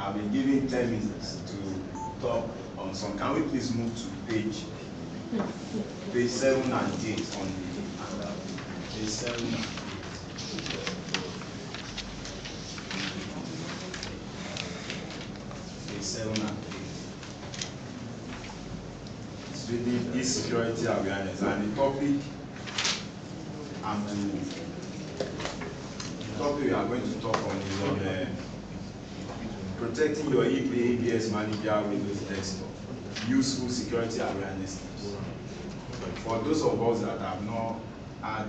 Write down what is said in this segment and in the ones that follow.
I've been given 10 minutes to talk on some. Can we please move to page 7 and 8 on the handout? Page 7 and 8. Page 7 and 8. It's really e-security awareness, and the topic we are going to talk on is on protecting your ABS Manager Windows desktop. Useful security awareness tips. For those of us that have not had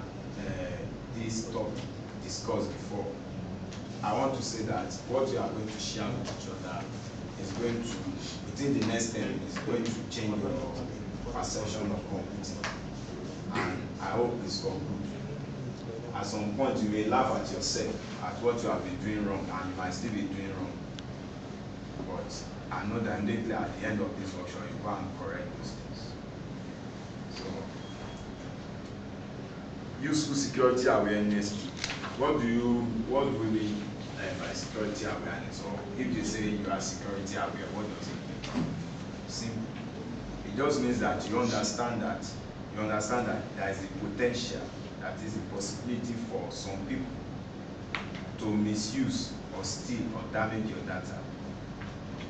this topic discussed before, I want to say that what we are going to share with each other is going to, within the next 10 minutes, going to change your perception of computing. And I hope it's for good. At some point, you may laugh at yourself at what you have been doing wrong, and you might still be doing wrong. But I know that immediately at the end of this workshop, you go and correct those things. So, useful security awareness. What do we mean by security awareness? Or if you say you are security aware, what does it mean? Simple. It just means that you understand that there is a potential, that is a possibility for some people to misuse or steal or damage your data.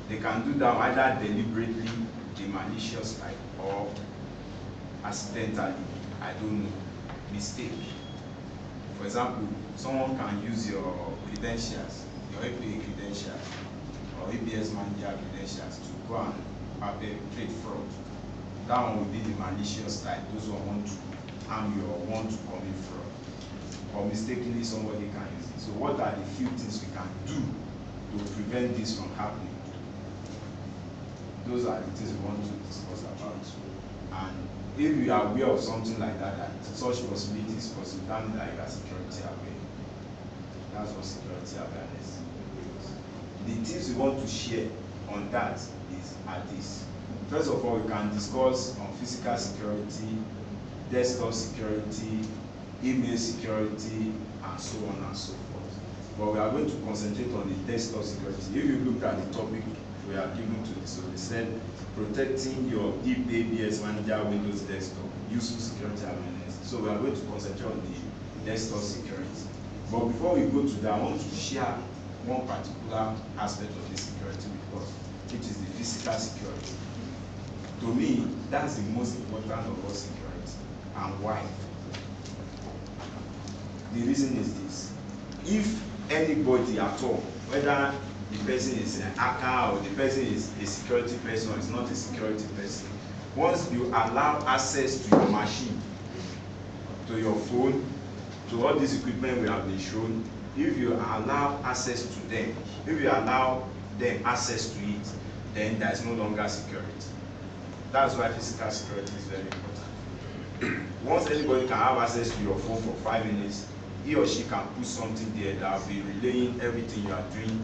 They can do that either deliberately, the malicious type, or accidentally, I don't know, mistake. For example, someone can use your credentials, your APA credentials, or ABS Manager credentials to go and perpetrate fraud. That one will be the malicious type, those who want to harm you or want to commit fraud. Or mistakenly somebody can use it. So what are the few things we can do to prevent this from happening? Those are the things we want to discuss about. And if you are aware of something like that, that such possibilities is possible, that means that you are security aware. That's what security awareness is. The things we want to share on that are this. First of all, we can discuss on physical security, desktop security, email security, and so on and so forth. But we are going to concentrate on the desktop security. If you look at the topic we are given to this, so they said protecting your ABS Manager Windows desktop, useful security awareness. So we are going to concentrate on the desktop security. But before we go to that, I want to share one particular aspect of this security with us, which is the physical security. To me, that's the most important of all security. And why? The reason is this. If anybody at all, whether the person is an hacker or the person is a security person or is not a security person, once you allow access to your machine, to your phone, to all this equipment we have been shown, if you allow access to them, if you allow them access to it, then there is no longer security. That's why physical security is very important. Once anybody can have access to your phone for 5 minutes, he or she can put something there that will be relaying everything you are doing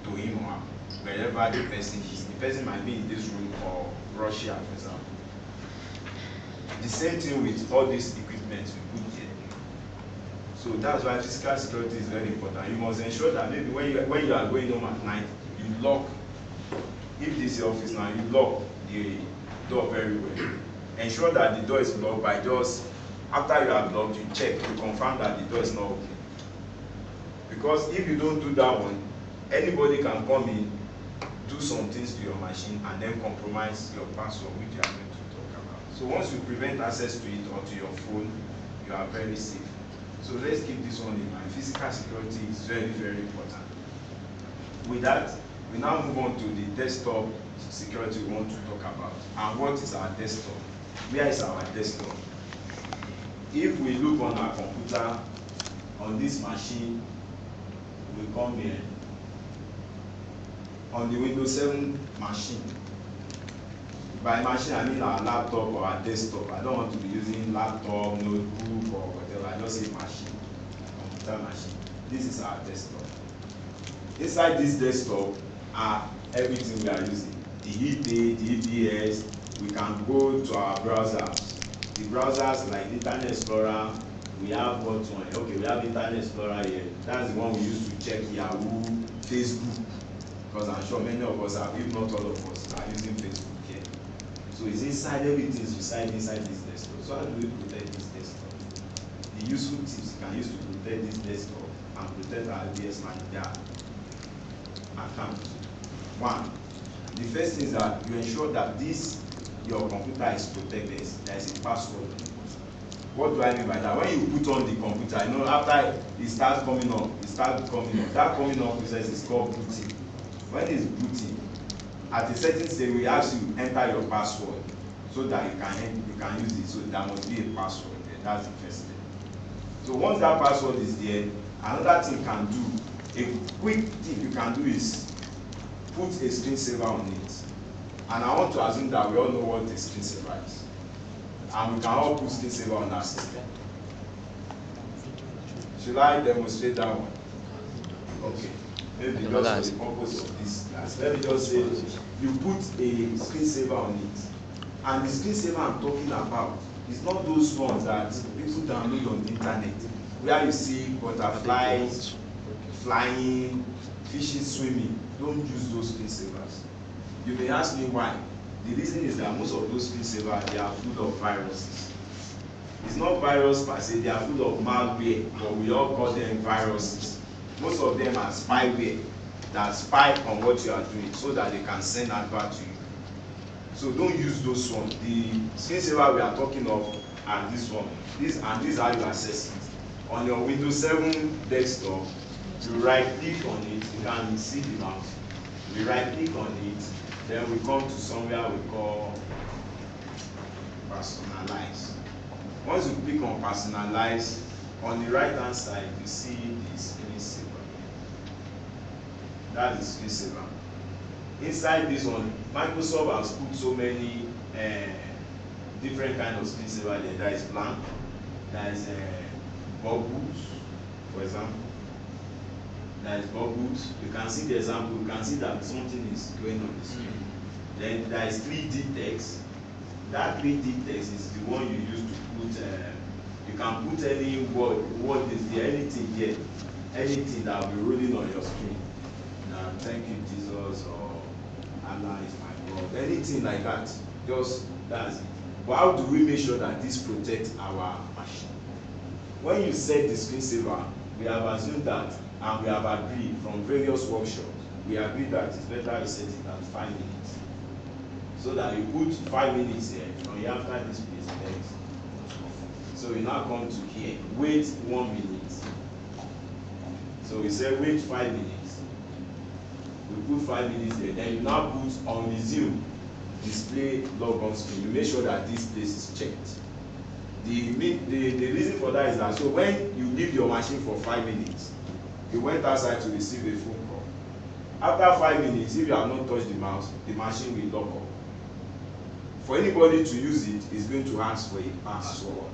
to him or her, wherever the person is. The person might be in this room or Russia, for example. The same thing with all these equipment we put here. So that's why physical security is very important. You must ensure that maybe when you are going home at night, you lock. If this is your office now, you lock the door very well. Ensure that the door is locked by just after you have locked, you check to confirm that the door is not open. Because if you don't do that one, anybody can come in, do some things to your machine, and then compromise your password, which you are going to talk about. So once you prevent access to it or to your phone, you are very safe. So let's keep this one in mind. Physical security is very, very important. With that, we now move on to the desktop security we want to talk about. And what is our desktop? Where is our desktop? If we look on our computer, on this machine, we come here. On the Windows 7 machine. By machine, I mean our laptop or our desktop. I don't want to be using laptop, notebook, or whatever. I just say machine, computer machine. This is our desktop. Inside this desktop are everything we are using. The ePay, the EBS. We can go to our browsers. The browsers like Internet Explorer, we have what one? Okay, we have Internet Explorer here. That's the one we use to check Yahoo, Facebook. because I'm sure many of us are, if not all of us, are using Facebook here. So it's inside, everything is inside this desktop. So how do we protect this desktop? The useful tips you can use to protect this desktop and protect our LBS Manager account. One, the first thing is that you ensure that your computer is protected. There is a password. What do I mean by that? When you put on the computer, you know, after it starts coming up, that coming up process is called booting. When it's booting, at a certain stage we ask you enter your password so that you can use it. So there must be a password there. That's the first thing. So once that password is there, another thing you can do, a quick thing you can do is put a screensaver on it. And I want to assume that we all know what the screensaver is. And we can all put screensaver on our system. Should I demonstrate that one? Okay. Maybe just for the purpose of this class. Let me just say you put a screensaver on it. And the screensaver I'm talking about is not those ones that people download on the internet, where you see butterflies flying, fishes swimming. Don't use those screensavers. You may ask me why. The reason is that most of those screensavers, they are full of viruses. It's not virus per se, they are full of malware, but we all call them viruses. Most of them are spyware that spy on what you are doing so that they can send advert to you. So don't use those ones. The screensaver we are talking of are this one. These are how you access it. On your Windows 7 desktop, you right click on it, you can see the mouse. We right click on it, then we come to somewhere we call personalize. Once you click on personalize, on the right hand side you see the screensaver. That is screensaver. Inside this one, Microsoft has put so many different kind of screensaver there. There is blank, there is bubbles, for example. There is bubbles. You can see the example. You can see that something is going on the screen. Then there is 3D text. That 3D text is the one you use to put. You can put any word is there, anything here, anything that will be rolling on your screen. Now, thank you, Jesus, or Allah is my God. Anything like that. Just that's it. But how do we make sure that this protects our machine? When you set the screensaver, we have assumed that, and we have agreed from various workshops, we agreed that it's better to set it at 5 minutes. So that you put 5 minutes here, and you after this place next. So we now come to here, wait 1 minute. So we say wait 5 minutes. We put 5 minutes there, then you now put on resume, display log on screen. You make sure that this place is checked. The reason for that is that so when you leave your machine for 5 minutes, you went outside to receive a phone call. After 5 minutes, if you have not touched the mouse, the machine will lock up. For anybody to use it, it's going to ask for a password.